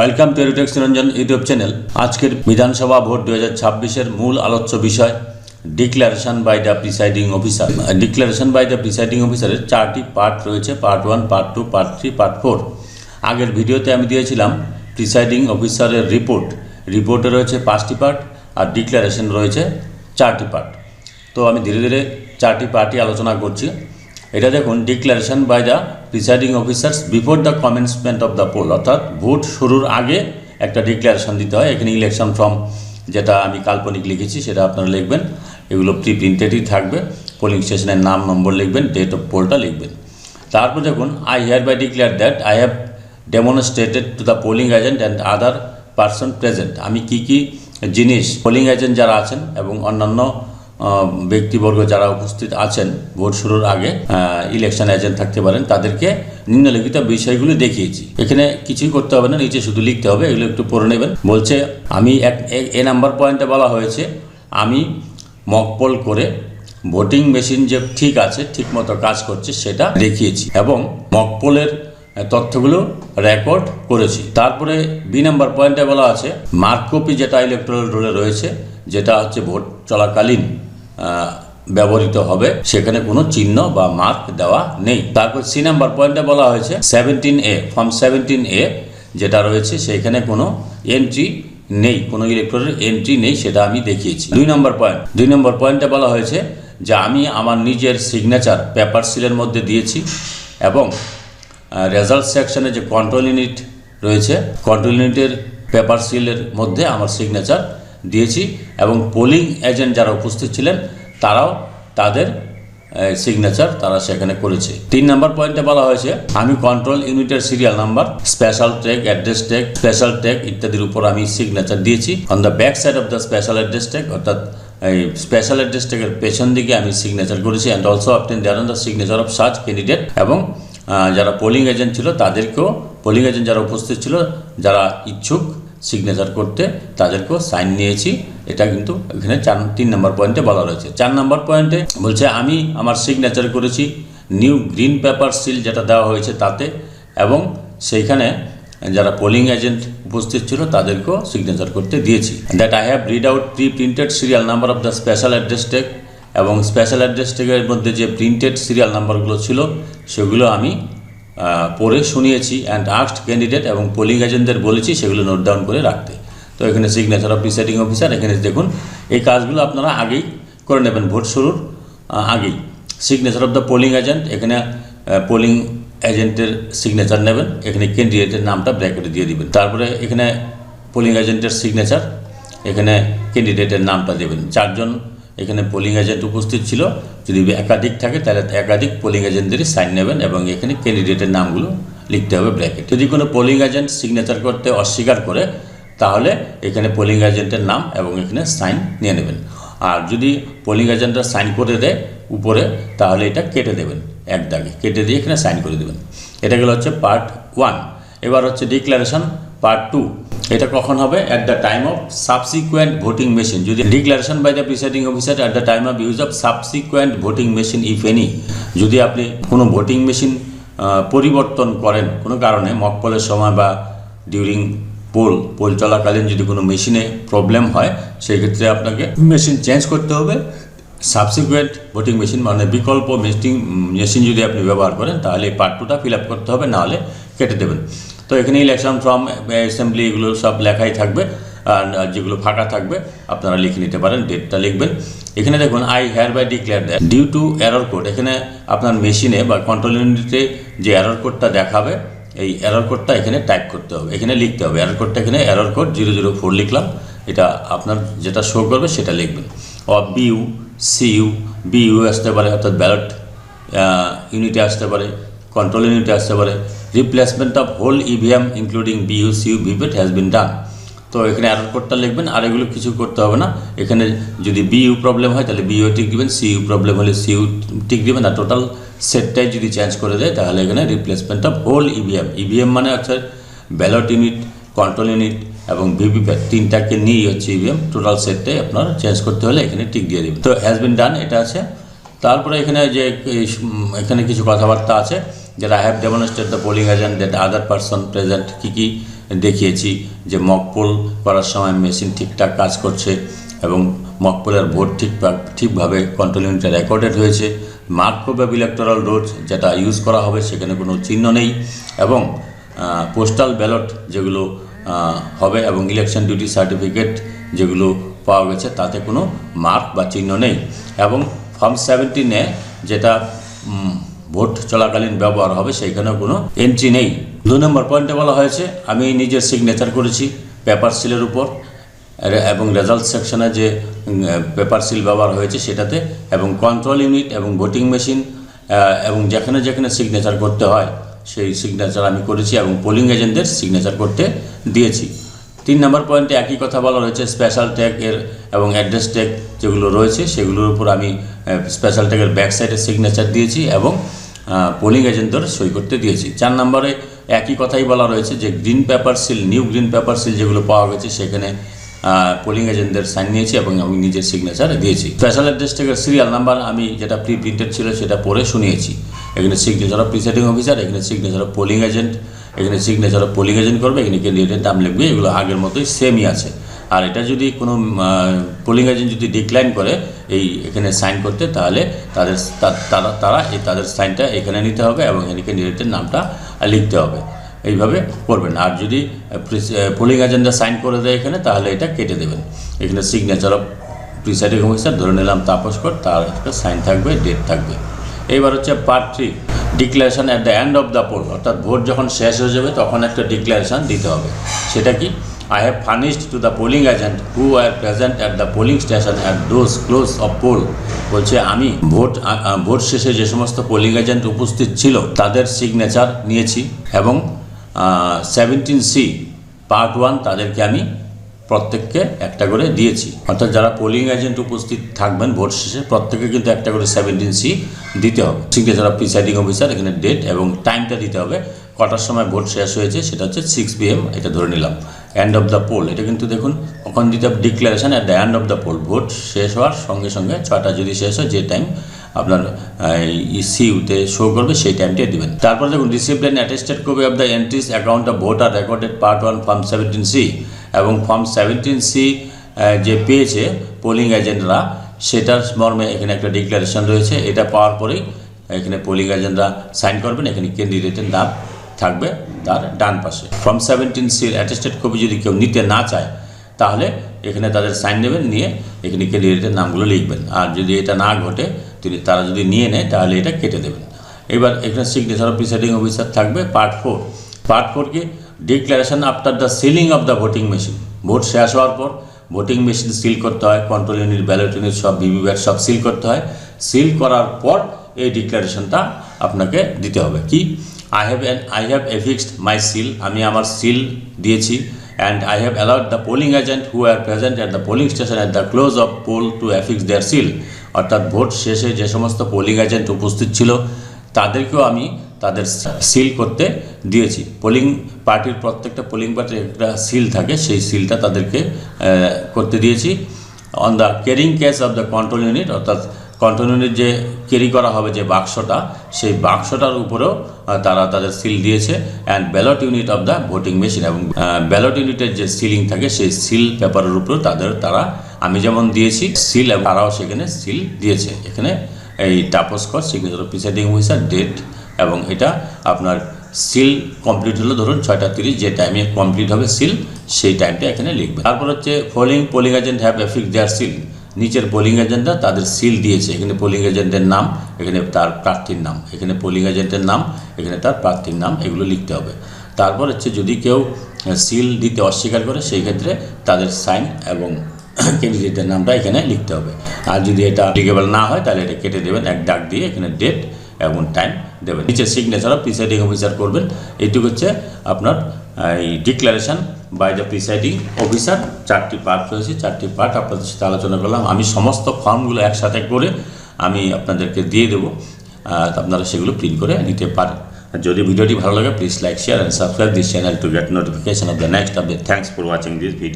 Welcome to Edutex Niranjan YouTube channel. আজকের বিধানসভা vote 2026-এর মূল আলোচ্য বিষয় declaration by the presiding officer. Declaration by the presiding অফিসারের 4টি পার্ট রয়েছে, পার্ট 1, পার্ট 2, পার্ট 3, পার্ট 4। আগের ভিডিওতে আমি দিয়েছিলাম প্রিসাইডিং অফিসারের রিপোর্টে রয়েছে 5টি পার্ট আর ডিক্লারেশন রয়েছে 4টি পার্ট। তো আমি ধীরে ধীরে 4টি পার্টই আলোচনা করছি। এটা দেখুন, declaration by the presiding officers before the commencement of the poll, অর্থাৎ ভোট শুরুর আগে একটা ডিক্লারেশন দিতে হয়। এখানে ইলেকশন ফর্ম যেটা আমি কাল্পনিক লিখেছি সেটা আপনারা লিখবেন, এগুলো প্রি প্রিন্টেডই থাকবে। পোলিং স্টেশনের নাম, নম্বর লিখবেন, ডেট অফ পোলটা লিখবেন। তারপর দেখুন, I hereby declare that I have demonstrated to the polling agent and other person present. আমি কি কি জিনিস পোলিং এজেন্ট যারা আছেন এবং অন্যান্য ব্যক্তিবর্গ যারা উপস্থিত আছেন ভোট শুরুর আগে, ইলেকশন এজেন্ট থাকতে পারেন, তাদেরকে নিম্নলিখিত বিষয়গুলো দেখিয়েছি। এখানে কিছুই করতে হবে না, নিচে শুধু লিখতে হবে, এগুলো একটু পড়ে নেবেন। বলছে আমি এ নাম্বার পয়েন্টে বলা হয়েছে আমি মক পোল করে ভোটিং মেশিন যে ঠিক আছে, ঠিক মতো কাজ করছে সেটা দেখিয়েছি এবং মক পোলের তথ্যগুলো রেকর্ড করেছি। তারপরে বি নাম্বার পয়েন্টে বলা আছে মার্ক কপি যেটা ইলেকট্রাল রোলে রয়েছে, যেটা হচ্ছে ভোট চলাকালীন ব্যবহৃত হবে, সেখানে কোনো চিহ্ন বা মার্ক দেওয়া নেই। তারপর সি নাম্বার পয়েন্টে বলা হয়েছে 17A, ফর্ম 17A যেটা রয়েছে সেখানে কোনো এন্ট্রি নেই, কোনো ইলেকট্রনের এন্ট্রি নেই, সেটা আমি দেখিয়েছি। 2 নম্বর পয়েন্টে বলা হয়েছে যে আমি আমার নিজের সিগনেচার পেপার সিলের মধ্যে দিয়েছি এবং রেজাল্ট সেকশনে যে কন্ট্রোল ইউনিট রয়েছে, কন্ট্রোল ইউনিটের পেপার সিলের মধ্যে আমার সিগনেচার দিয়েছি এবং পোলিং এজেন্ট যারা উপস্থিত ছিলেন তারাও তাদের সিগনেচার তারা সেখানে করেছে। 3 নম্বর পয়েন্টে বলা হয়েছে আমি কন্ট্রোল ইউনিটের serial number, special tag, address tag, special tag ইত্যাদির উপর আমি সিগনেচার দিয়েছি। On the back side of the special address tag, অর্থাৎ এই স্পেশাল অ্যাড্রেস ট্যাগের পেছন দিকে আমি সিগনেচার করেছি। And also obtain thereon the signature of such candidate, এবং যারা পোলিং এজেন্ট ছিল তাদেরকেও, পোলিং এজেন্ট যারা উপস্থিত ছিল যারা ইচ্ছুক সিগনেচার করতে, তাদেরকেও সাইন নিয়েছি। এটা কিন্তু এখানে 3 নম্বর পয়েন্টে বলা রয়েছে। 4 নম্বর পয়েন্টে বলছে আমি আমার সিগনেচার করেছি নিউ গ্রিন পেপার সিল যেটা দেওয়া হয়েছে তাতে, এবং সেইখানে যারা পোলিং এজেন্ট উপস্থিত ছিল তাদেরকেও সিগনেচার করতে দিয়েছি। That I have read out pre printed serial number of the special address tag, এবং স্পেশাল অ্যাড্রেস ট্যাগের মধ্যে যে প্রিন্টেড সিরিয়াল নাম্বারগুলো ছিল সেগুলো আমি পড়ে শুনিয়েছি। অ্যান্ড আস্কড ক্যান্ডিডেট, এবং পোলিং এজেন্টদের বলেছি সেগুলো নোট ডাউন করে রাখতে। তো এখানে সিগনেচার অফ প্রিসাইডিং অফিসার, এখানে দেখুন এই কাজগুলো আপনারা আগেই করে নেবেন, ভোট শুরুর আগেই। Signature of the polling agent, এখানে পোলিং এজেন্টের সিগনেচার নেবেন, এখানে ক্যান্ডিডেটের নামটা ব্র্যাকেটে দিয়ে দিবেন। তারপরে এখানে পোলিং এজেন্টের সিগনেচার, এখানে ক্যান্ডিডেটের নামটা দেবেন। 4 জন এখানে পোলিং এজেন্ট উপস্থিত ছিল, যদি একাধিক থাকে তাহলে একাধিক পোলিং এজেন্টদেরই সাইন নেবেন এবং এখানে ক্যান্ডিডেটের নামগুলো লিখতে হবে ব্র্যাকেট। যদি কোনো পোলিং এজেন্ট সিগনেচার করতে অস্বীকার করে তাহলে এখানে পোলিং এজেন্টের নাম এবং এখানে সাইন নিয়ে নেবেন। আর যদি পোলিং এজেন্টরা সাইন করে দেয় উপরে, তাহলে এটা কেটে দেবেন, এক দাগে কেটে দিয়ে এখানে সাইন করে দেবেন। এটা গেল হচ্ছে পার্ট 1। এবার হচ্ছে ডিক্লারেশন পার্ট 2। এটা কখন হবে? At the time of subsequent voting machine. যদি declaration by the presiding officer at the time of use of subsequent voting machine if any, যদি আপনি কোনো ভোটিং মেশিন পরিবর্তন করেন কোনো কারণে, মক পোলের সময় বা ডিউরিং পোল চলাকালীন যদি কোনো মেশিনে প্রবলেম হয়, সেক্ষেত্রে আপনাকে মেশিন চেঞ্জ করতে হবে। সাবসিকুয়েন্ট ভোটিং মেশিন মানে বিকল্প মেশিন যদি আপনি ব্যবহার করেন তাহলে এই পার্ট 2টা ফিল আপ করতে হবে, নাহলে কেটে দেবেন। তো এখানে ইলেকশন ফর্ম, অ্যাসেম্বলি এগুলো সব লেখাই থাকবে, আর যেগুলো ফাঁকা থাকবে আপনারা লিখে নিতে পারেন, ডেটটা লিখবেন। এখানে দেখুন I hereby declare that due to error code, এখানে আপনার মেশিনে বা কন্ট্রোল ইউনিটে যে এরর কোডটা দেখাবে, এই এরর কোডটা এখানে টাইপ করতে হবে, এখানে লিখতে হবে। এরর কোডটা এখানে এরর কোড 004 লিখলাম, এটা আপনার যেটা শো করবে সেটা লিখবেন। অফ বিইউ, সিইউ, বিইউ আসতে পারে, অর্থাৎ ব্যালট ইউনিটে আসতে পারে, কন্ট্রোল ইউনিটে আসতে পারে। Replacement of whole EVM including BU, CU, VVPAT has been done. তো এখানে এরর কোডটা লিখবেন, আর এগুলো কিছু করতে হবে না। এখানে যদি বিইউ প্রবলেম হয় তাহলে বিইউ টিক দিবেন, সিইউ প্রবলেম হলে সিইউ টিক দিবেন, আর টোটাল সেটটাই যদি চেঞ্জ করে দেয় তাহলে এখানে replacement of whole EVM, EVM মানে হচ্ছে ব্যালট ইউনিট, কন্ট্রোল ইউনিট এবং ভিভিপ্যাট, 3টাকে নিয়েই হচ্ছে ইভিএম, টোটাল সেটটাই আপনার চেঞ্জ করতে হলে এখানে টিক দিয়ে দেবেন। তো হ্যাজ বিন ডান এটা আছে। তারপরে এখানে যে এখানে কিছু কথাবার্তা আছে, যেটা I have demonstrate the polling agent that other person present, কী কী দেখিয়েছি যে মক পোল করার সময় মেশিন ঠিকঠাক কাজ করছে এবং মক পোলের ভোট ঠিকভাবে কন্ট্রোল ইউনিটে রেকর্ডেড হয়েছে। মার্কভ অফ ইলেকটোরাল রোলস যেটা ইউজ করা হবে সেখানে কোনো চিহ্ন নেই এবং পোস্টাল ব্যালট যেগুলো হবে এবং ইলেকশন ডিউটি সার্টিফিকেট যেগুলো পাওয়া গেছে তাতে কোনো মার্ক বা চিহ্ন নেই এবং ফর্ম 17-এ যেটা ভোট চলাকালীন ব্যবহার হবে সেইখানেও কোনো এন্ট্রি নেই। 2 নম্বর পয়েন্টে বলা হয়েছে আমি নিজের সিগনেচার করেছি পেপার সিলের উপর এবং রেজাল্ট সেকশনে যে পেপার সিল ব্যবহার হয়েছে সেটাতে এবং কন্ট্রোল ইউনিট এবং ভোটিং মেশিন এবং যেখানে যেখানে সিগনেচার করতে হয় সেই সিগনেচার আমি করেছি এবং পোলিং এজেন্টদের সিগনেচার করতে দিয়েছি। 3 নম্বর পয়েন্টে একই কথা বলা রয়েছে স্পেশাল ট্যাগ এর এবং অ্যাড্রেস ট্যাগ যেগুলো রয়েছে সেগুলোর উপর আমি স্পেশাল ট্যাগের ব্যাক সাইডে সিগনেচার দিয়েছি এবং পোলিং এজেন্টদের সই করতে দিয়েছি। 4 নম্বরে একই কথাই বলা রয়েছে যে green paper seal new green paper seal যেগুলো পাওয়া গেছে সেখানে পোলিং এজেন্টদের সাইন নিয়েছি এবং আমি নিজের সিগনেচার দিয়েছি। স্পেশাল অ্যাড্রেস ট্যাগের সিরিয়াল নাম্বার আমি যেটা প্রি প্রিন্টেড ছিল সেটা পড়ে শুনিয়েছি। এখানে সিগনেচার অফ প্রিসাইডিং অফিসার, এখানে সিগনেচার অফ পোলিং এজেন্ট, এখানে সিগনেচার অফ পোলিং এজেন্ট করবে, এখানে ক্যান্ডিডেটের নাম লিখবে, এগুলো আগের মতোই সেমই আছে। আর এটা যদি কোনো পোলিং এজেন্ট যদি ডিক্লাইন করে এখানে সাইন করতে তাহলে তাদের সাইনটা এখানে নিতে হবে এবং এখানে ক্যান্ডিডেটের নামটা লিখতে হবে, এইভাবে করবেন। আর যদি পোলিং এজেন্টরা সাইন করে দেয় এখানে তাহলে এটা কেটে দেবেন। এখানে সিগনেচার অফ প্রিসাইডিং অফিসার ধরে নিলাম তাপস কর, তার একটা সাইন থাকবে, ডেট থাকবে। এইবার হচ্ছে part 3 declaration at the end of the poll, অর্থাৎ ভোট যখন শেষ হয়ে যাবে তখন একটা ডিক্লারেশন দিতে হবে। সেটা কি? I have furnished to the polling agent who were present at the polling station at those close of poll বলছে আমি ভোট শেষে যে সমস্ত পোলিং এজেন্ট উপস্থিত ছিল তাদের সিগনেচার নিয়েছি এবং 17C পার্ট 1 তাদেরকে আমি প্রত্যেককে একটা করে দিয়েছি। অর্থাৎ যারা পোলিং এজেন্ট উপস্থিত থাকবেন ভোট শেষে প্রত্যেকে কিন্তু একটা করে 17C দিতে হবে। সিগনেচার অফ প্রিসাইডিং অফিসার, এখানে ডেট এবং টাইমটা দিতে হবে, কটার সময় ভোট শেষ হয়েছে সেটা হচ্ছে 6 PM, এটা ধরে নিলাম। এন্ড অফ দ্য পোল এটা কিন্তু দেখুন ওখানে দিতে হবে declaration at the end of the poll, vote শেষ হওয়ার সঙ্গে সঙ্গে 6টা যদি শেষ হয় যে টাইম আপনার সিউতে শো করবে সেই টাইমটাই দেবেন। তারপর দেখুন received and attested copy of the entries account of voter recorded part 1 form 17C এবং ফর্ম 17C যে পেয়েছে পোলিং এজেন্টরা সেটার মর্মে এখানে একটা ডিক্লারেশন রয়েছে। এটা পাওয়ার পরেই এখানে পোলিং এজেন্টরা সাইন করবেন, এখানে ক্যান্ডিডেটের নাম থাকবে তার ডান পাশে। ফর্ম 17C অ্যাটেস্টেড কপি যদি কেউ নিতে না চায় তাহলে এখানে তাদের সাইন নেবেন, নিয়ে এখানে ক্যান্ডিডেটের নামগুলো লিখবেন। আর যদি এটা না ঘটে তারা যদি নিয়ে নেয় তাহলে এটা কেটে দেবেন। এবার এখানে সিগনেচার অফ প্রিসাইডিং অফিসার থাকবে। পার্ট 4 কি? Declaration after the ceiling of the voting machine, vote শেষ হওয়ার পর ভোটিং মেশিন সিল করতে হয়, কন্ট্রোল ইউনিট, ব্যালট ইউনিট সব ভিভিপ্যাট সব সিল করতে হয়। সিল করার পর এই ডিক্লারেশনটা আপনাকে দিতে হবে। কি? I have affixed my seal, আমি আমার সিল দিয়েছি, and I have allowed the polling agent who are present at the polling station at the close of poll to affix their seal, অর্থাৎ ভোট শেষে যে সমস্ত পোলিং এজেন্ট উপস্থিত ছিল তাদেরকেও আমি তাদের সিল করতে দিয়েছি। পোলিং পার্টির প্রত্যেকটা পোলিং পার্টির একটা সিল থাকে, সেই সিলটা তাদেরকে করতে দিয়েছি। On the carrying case of the control unit, অর্থাৎ কন্ট্রোল ইউনিট যে ক্যারি করা হবে যে বাক্সটা সেই বাক্সটার উপরেও তারা তাদের সিল দিয়েছে। And ballot unit of the voting machine, এবং ব্যালট ইউনিটের যে সিলিং থাকে সেই সিল পেপারের উপরেও তারা আমি যেমন দিয়েছি সিল এবং তারাও সেখানে সিল দিয়েছে। এখানে এই Tapas Kar, signature of presiding officer, date এবং এটা আপনার সিল কমপ্লিট হলো ধরুন 6:30, যে টাইমে কমপ্লিট হবে সিল সেই টাইমটা এখানে লিখবে। তারপর হচ্ছে polling agent have affixed their seal, নিচের পোলিং এজেন্টরা তাদের সিল দিয়েছে, এখানে পোলিং এজেন্টের নাম, এখানে তার প্রার্থীর নাম, এখানে পোলিং এজেন্টের নাম, এখানে তার প্রার্থীর নাম, এগুলো লিখতে হবে। তারপর হচ্ছে যদি কেউ সিল দিতে অস্বীকার করে সেই ক্ষেত্রে তাদের সাইন এবং ক্যান্ডিডেটের নামটা এখানে লিখতে হবে। আর যদি এটা লিগেবল না হয় তাহলে এটা কেটে দেবেন, এক দাগ দিয়ে এখানে ডেট এবং টাইম দেবেন। নিচে সিগনেচার অফ প্রিসাইডিং অফিসার করবেন। এইটুকু হচ্ছে আপনার এই declaration by the presiding officer. 4টি পার্ট রয়েছে, 4টি পার্ট আপনাদের সাথে আলোচনা করলাম। আমি সমস্ত ফর্মগুলো একসাথে করে আমি আপনাদেরকে দিয়ে দেবো, আপনারা সেগুলো প্রিন্ট করে নিতে পারেন। যদি ভিডিওটি ভালো লাগে please like, share and subscribe this channel to get notification off the next update. Thanks for watching this video.